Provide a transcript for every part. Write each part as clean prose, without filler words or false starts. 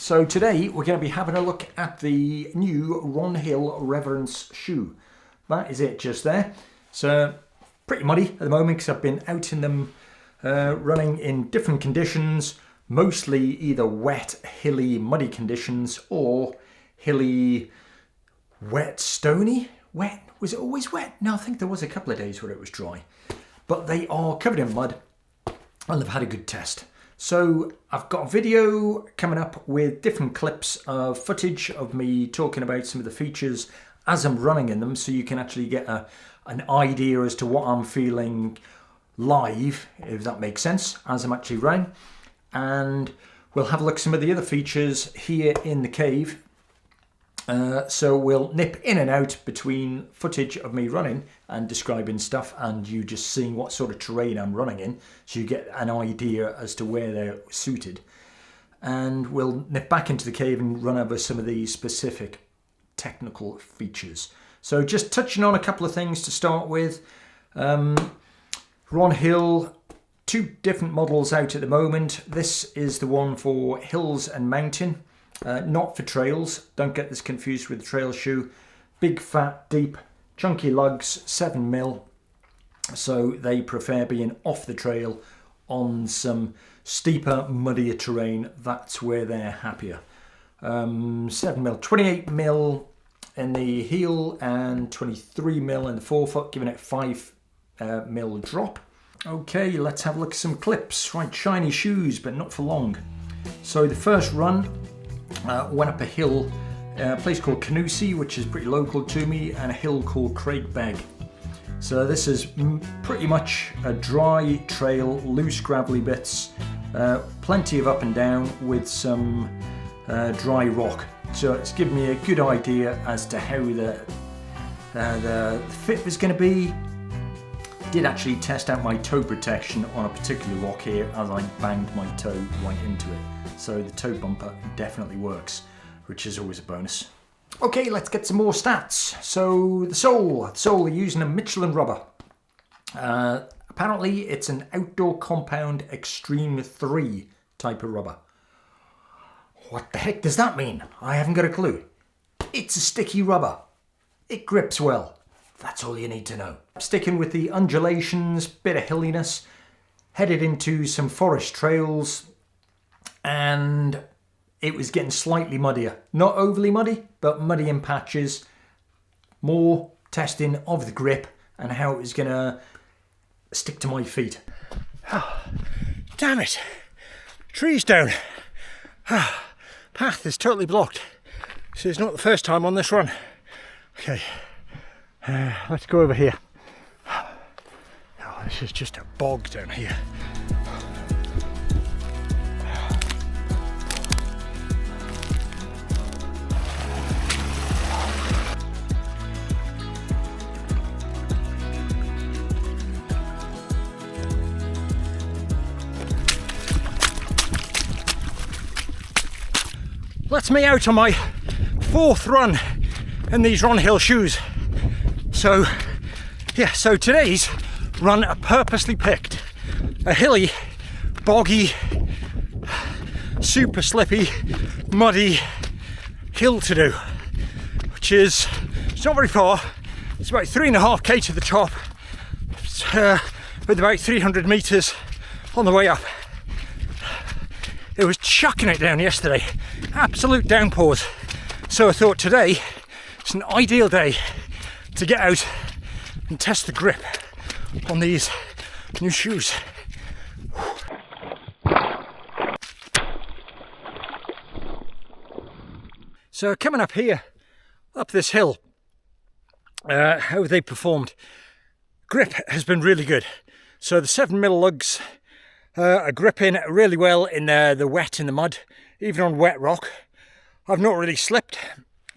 So today we're going to be having a look at the new Ronhill Reverence shoe. That is it just there. So pretty muddy at the moment because I've been out in them running in different conditions, mostly either wet, hilly, muddy conditions or hilly, wet, stony. Wet? Was it always wet? No, I think there was a couple of days where it was dry. But they are covered in mud and they've had a good test. So I've got a video coming up with different clips of footage of me talking about some of the features as I'm running in them, so you can actually get an idea as to what I'm feeling live, if that makes sense, as I'm actually running. And we'll have a look at some of the other features here in the cave. So we'll nip in and out between footage of me running and describing stuff and you just seeing what sort of terrain I'm running in, so you get an idea as to where they're suited. And we'll nip back into the cave and run over some of these specific technical features. So just touching on a couple of things to start with. Ronhill, two different models out at the moment. This is the one for hills and mountain. Not for trails, don't get this confused with the trail shoe. Big, fat, deep, chunky lugs, 7mm. So they prefer being off the trail on some steeper, muddier terrain. That's where they're happier. 7mm, 28mm in the heel and 23mm in the forefoot, giving it 5mm drop. Okay, let's have a look at some clips. Right, shiny shoes, but not for long. So the first run, went up a hill, a place called Canusi, which is pretty local to me, and a hill called Craigbeg. So this is pretty much a dry trail, loose gravelly bits, plenty of up and down with some dry rock. So it's given me a good idea as to how the fit was going to be. Did actually test out my toe protection on a particular rock here as I banged my toe right into it. So the toe bumper definitely works, which is always a bonus. Okay, let's get some more stats. So the sole are using a Michelin rubber. Apparently it's an outdoor compound extreme 3 type of rubber. What the heck does that mean? I haven't got a clue. It's a sticky rubber. It grips well. That's all you need to know. Sticking with the undulations, bit of hilliness, headed into some forest trails, and it was getting slightly muddier. Not overly muddy, but muddy in patches. More testing of the grip and how it was going to stick to my feet. Oh, damn it. Trees down. Path is totally blocked. This is not the first time on this run. Okay, let's go over here. Oh, this is just a bog down here. That's me out on my 4th run in these Ronhill shoes. So yeah, so today's run are purposely picked a hilly, boggy, super slippy, muddy hill to do, which is, it's not very far, it's about 3.5k to the top, with about 300 meters on the way up. It was chucking it down yesterday, absolute downpours. So I thought today it's an ideal day to get out and test the grip on these new shoes. So coming up here, up this hill, how have they performed? Grip has been really good. So the 7mm lugs are gripping really well in the wet, in the mud, even on wet rock. I've not really slipped,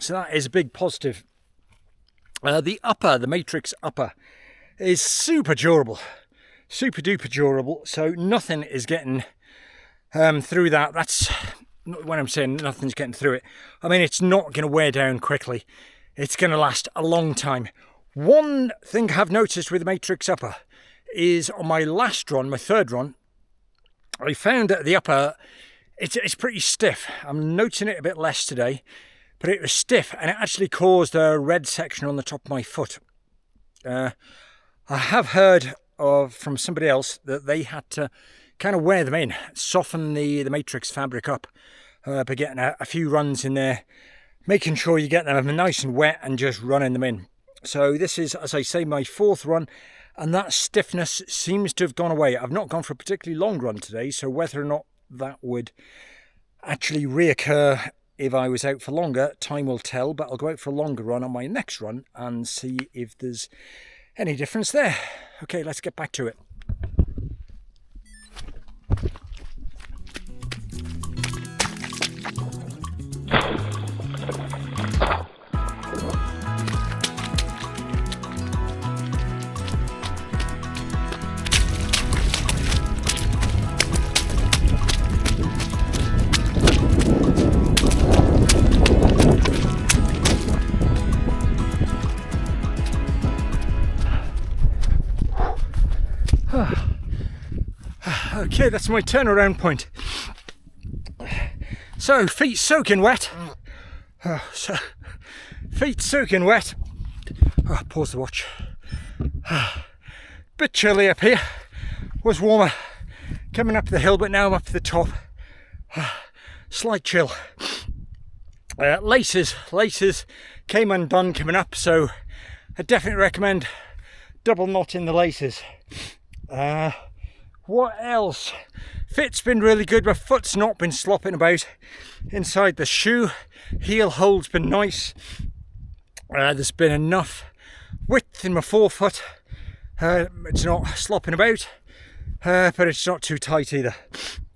so that is a big positive. The Matryx upper is super durable, super duper durable, so nothing is getting through that. That's when I'm saying nothing's getting through it, I mean it's not going to wear down quickly. It's going to last a long time. One thing I've noticed with the Matryx upper is on my last run, my 3rd run, I found that the upper it's pretty stiff. I'm noticing it a bit less today, but it was stiff and it actually caused a red section on the top of my foot. I have heard from somebody else that they had to kind of wear them in, soften the Matryx fabric up by getting a few runs in there, making sure you get them nice and wet and just running them in. So this is, as I say, my 4th run, and that stiffness seems to have gone away. I've not gone for a particularly long run today, so whether or not that would actually reoccur if I was out for longer, time will tell, but I'll go out for a longer run on my next run and see if there's any difference there. Okay, let's get back to it. Okay, that's my turnaround point. So, feet soaking wet. Feet soaking wet. Pause the watch. Bit chilly up here. Was warmer coming up the hill, but now I'm up to the top. Slight chill. Laces came undone coming up, so I definitely recommend double knotting the laces. What else? Fit's been really good. My foot's not been slopping about inside the shoe. Heel hold's been nice. There's been enough width in my forefoot. It's not slopping about, but it's not too tight either,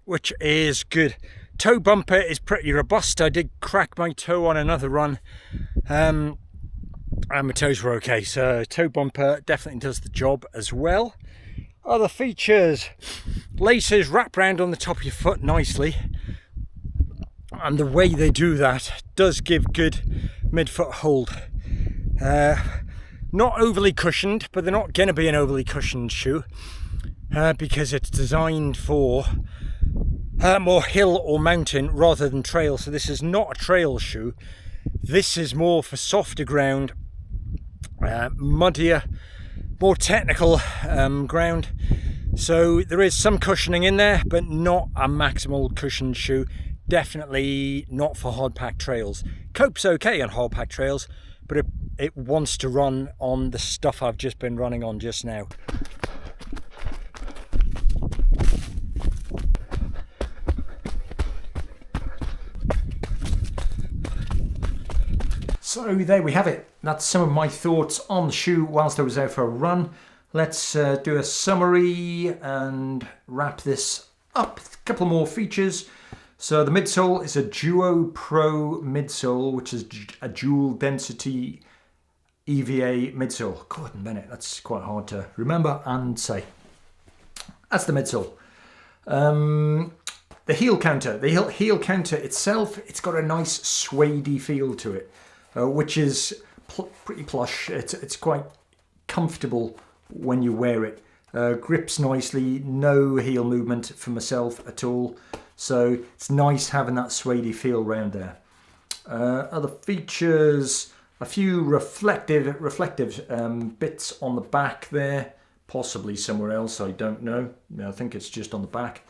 which is good. Toe bumper is pretty robust. I did crack my toe on another run, and my toes were okay, so toe bumper definitely does the job as well. Other features: laces wrap round on the top of your foot nicely, and the way they do that does give good midfoot hold. Not overly cushioned, but they're not going to be an overly cushioned shoe because it's designed for more hill or mountain rather than trail. So this is not a trail shoe. This is more for softer ground, muddier, more technical ground. So there is some cushioning in there, but not a maximal cushioned shoe. Definitely not for hard packed trails. Copes okay on hard packed trails, but it wants to run on the stuff I've just been running on just now. So there we have it. That's some of my thoughts on the shoe whilst I was out for a run. Let's do a summary and wrap this up. A couple more features. So the midsole is a Duo Pro midsole, which is a dual density EVA midsole. God, a minute, that's quite hard to remember and say. That's the midsole. The heel counter. The heel counter itself, it's got a nice suede feel to it, which is pretty plush. It's quite comfortable when you wear it. Grips nicely, no heel movement for myself at all. So it's nice having that suede feel around there. Other features, a few reflective bits on the back there, possibly somewhere else, I don't know. I think it's just on the back.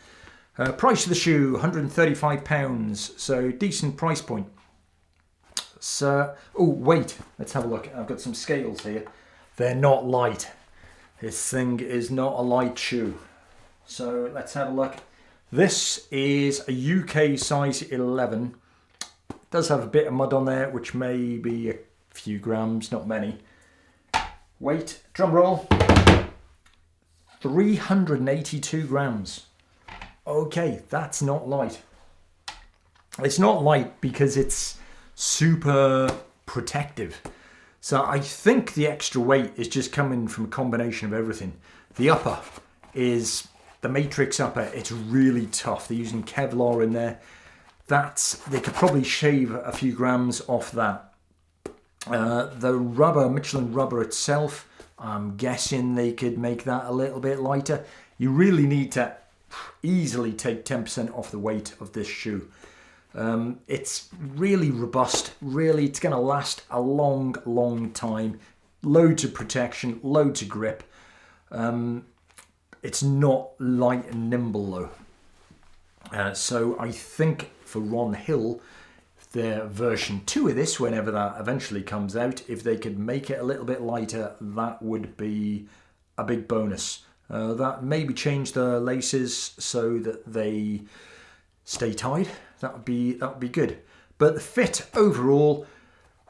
Price of the shoe, £135, so decent price point. So, oh wait, let's have a look. I've got some scales here. They're not light. This thing is not a light shoe. So let's have a look. This is a UK size 11. It does have a bit of mud on there, which may be a few grams, not many. Weight, drum roll, 382 grams. Okay, that's not light. It's not light because it's super protective. So I think the extra weight is just coming from a combination of everything. The upper is the Matryx upper. It's really tough. They're using Kevlar in there. They could probably shave a few grams off that. The rubber, Michelin rubber itself, I'm guessing they could make that a little bit lighter. You really need to easily take 10% off the weight of this shoe. It's really robust, really, it's going to last a long time. Loads of protection, loads of grip. It's not light and nimble though. So I think for Ronhill, their version 2 of this, whenever that eventually comes out, if they could make it a little bit lighter, that would be a big bonus. That maybe change the laces so that they stay tied. That would be good. But the fit overall,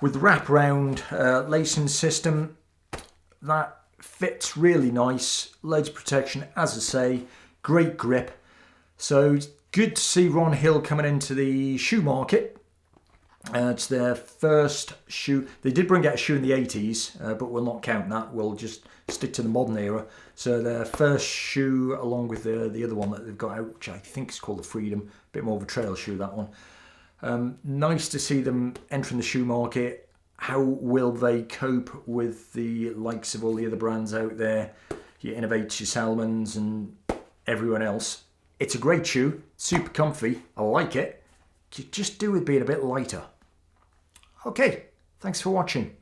with the wraparound lacing system, that fits really nice. Loads of protection, as I say, great grip. So it's good to see Ronhill coming into the shoe market. It's their first shoe. They did bring out a shoe in the 80s, but we'll not count that. We'll just stick to the modern era. So their first shoe, along with the other one that they've got out, which I think is called the Freedom, a bit more of a trail shoe, that one. Nice to see them entering the shoe market. How will they cope with the likes of all the other brands out there? Your Innovates, your Salmons, and everyone else. It's a great shoe, super comfy. I like it. You just do with being a bit lighter. Okay, thanks for watching.